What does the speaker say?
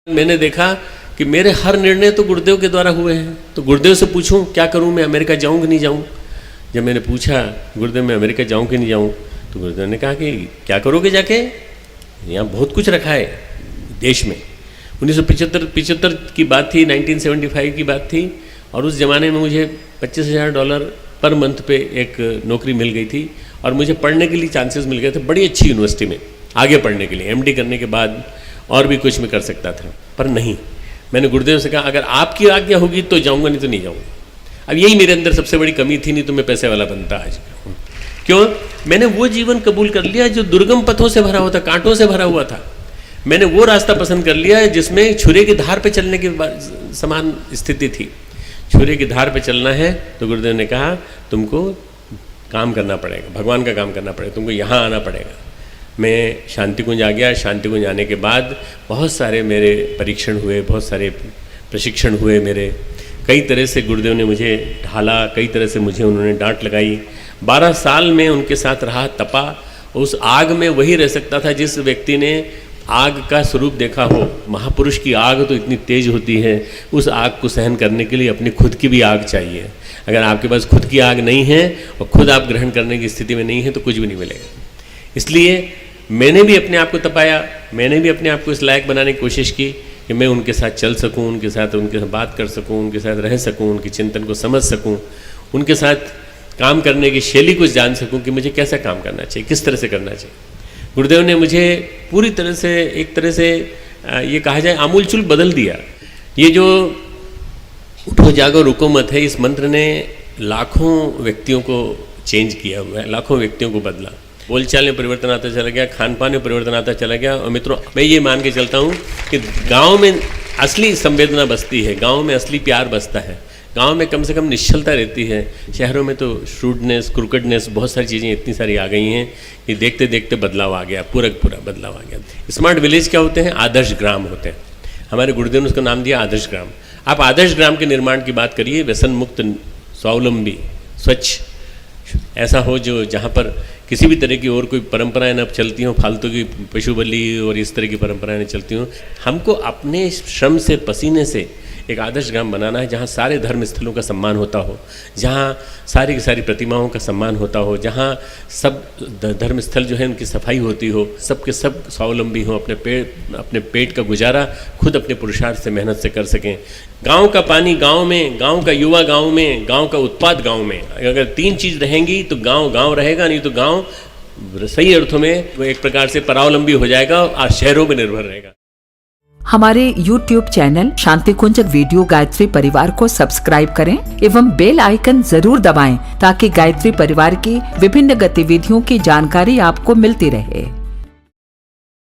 मैंने देखा कि मेरे हर निर्णय तो गुरुदेव के द्वारा हुए हैं, तो गुरुदेव से पूछूं क्या करूं, मैं अमेरिका जाऊं कि नहीं जाऊं। जब मैंने पूछा गुरुदेव मैं अमेरिका जाऊं कि नहीं जाऊं, तो गुरुदेव ने कहा कि क्या करोगे जाके, यहाँ बहुत कुछ रखा है देश में। 1975 की बात थी, 1975 की बात थी, और उस ज़माने में मुझे $25,000 पर मंथ पे एक नौकरी मिल गई थी, और मुझे पढ़ने के लिए चांसेस मिल गए थे बड़ी अच्छी यूनिवर्सिटी में आगे पढ़ने के लिए। एमडी करने के बाद और भी कुछ मैं कर सकता था, पर नहीं, मैंने गुरुदेव से कहा अगर आपकी आज्ञा होगी तो जाऊंगा, नहीं तो नहीं जाऊंगा। अब यही मेरे अंदर सबसे बड़ी कमी थी, नहीं तो मैं पैसे वाला बनता आज। क्यों? मैंने वो जीवन कबूल कर लिया जो दुर्गम पथों से भरा हुआ था, कांटों से भरा हुआ था। मैंने वो रास्ता पसंद कर लिया जिसमें छुरे की धार पे चलने की समान स्थिति थी। छुरे की धार पे चलना है तो गुरुदेव ने कहा तुमको काम करना पड़ेगा, भगवान का काम करना पड़ेगा, तुमको यहाँ आना पड़ेगा। मैं शांति कुंज आ गया। शांति कुंज आने के बाद बहुत सारे मेरे परीक्षण हुए, बहुत सारे प्रशिक्षण हुए मेरे। कई तरह से गुरुदेव ने मुझे ढाला, कई तरह से मुझे उन्होंने डांट लगाई। 12 साल में उनके साथ रहा, तपा। उस आग में वही रह सकता था जिस व्यक्ति ने आग का स्वरूप देखा हो। महापुरुष की आग तो इतनी तेज होती है, उस आग को सहन करने के लिए अपनी खुद की भी आग चाहिए। अगर आपके पास खुद की आग नहीं है और खुद आप ग्रहण करने की स्थिति में नहीं है तो कुछ भी नहीं मिलेगा। इसलिए मैंने भी अपने आप को तपाया, मैंने भी अपने आप को इस लायक बनाने की कोशिश की कि मैं उनके साथ चल सकूं, उनके साथ बात कर सकूं, उनके साथ रह सकूं, उनके चिंतन को समझ सकूं, उनके साथ काम करने की शैली को जान सकूं कि मुझे कैसा काम करना चाहिए, किस तरह से करना चाहिए। गुरुदेव ने मुझे पूरी तरह से, एक तरह से ये कहा जाए आमूलचूल बदल दिया। ये जो उठो जागो रुको मत है, इस मंत्र ने लाखों व्यक्तियों को चेंज किया हुआ है, लाखों व्यक्तियों को बदला। बोलचाल में परिवर्तन आता चला गया, खान पान में परिवर्तन आता चला गया। और मित्रों, मैं ये मान के चलता हूँ कि गांव में असली संवेदना बसती है, गांव में असली प्यार बसता है, गांव में कम से कम निश्चलता रहती है। शहरों में तो श्रूडनेस, क्रुकेडनेस, बहुत सारी चीज़ें इतनी सारी आ गई हैं कि देखते देखते बदलाव आ गया, पूरा बदलाव आ गया। स्मार्ट विलेज क्या होते हैं? आदर्श ग्राम होते हैं। हमारे गुरुदेव ने उसका नाम दिया आदर्श ग्राम। आप आदर्श ग्राम के निर्माण की बात करिए, व्यसन मुक्त, स्वावलंबी, स्वच्छ ऐसा हो जो जहाँ पर किसी भी तरह की और कोई परंपराएं न चलती हों, फालतू की पशु बलि और इस तरह की परंपराएं न चलती हों। हमको अपने श्रम से, पसीने से एक आदर्श ग्राम बनाना है जहाँ सारे धर्म स्थलों का सम्मान होता हो, जहाँ सारी की सारी प्रतिमाओं का सम्मान होता हो, जहाँ सब धर्म स्थल जो है उनकी सफाई होती हो, सब के सब स्वावलंबी हों, अपने पेट का गुजारा खुद अपने पुरुषार्थ से, मेहनत से कर सकें। गांव का पानी गांव में, गांव का युवा गांव में, गांव का उत्पाद गांव में। अगर 3 चीज़ रहेंगी तो गांव गांव रहेगा, नहीं तो गांव सही अर्थों में वो एक प्रकार से परावलंबी हो जाएगा और शहरों पर निर्भर रहेगा। हमारे YouTube चैनल शांति कुंज वीडियो गायत्री परिवार को सब्सक्राइब करें एवं बेल आइकन जरूर दबाएं ताकि गायत्री परिवार की विभिन्न गतिविधियों की जानकारी आपको मिलती रहे।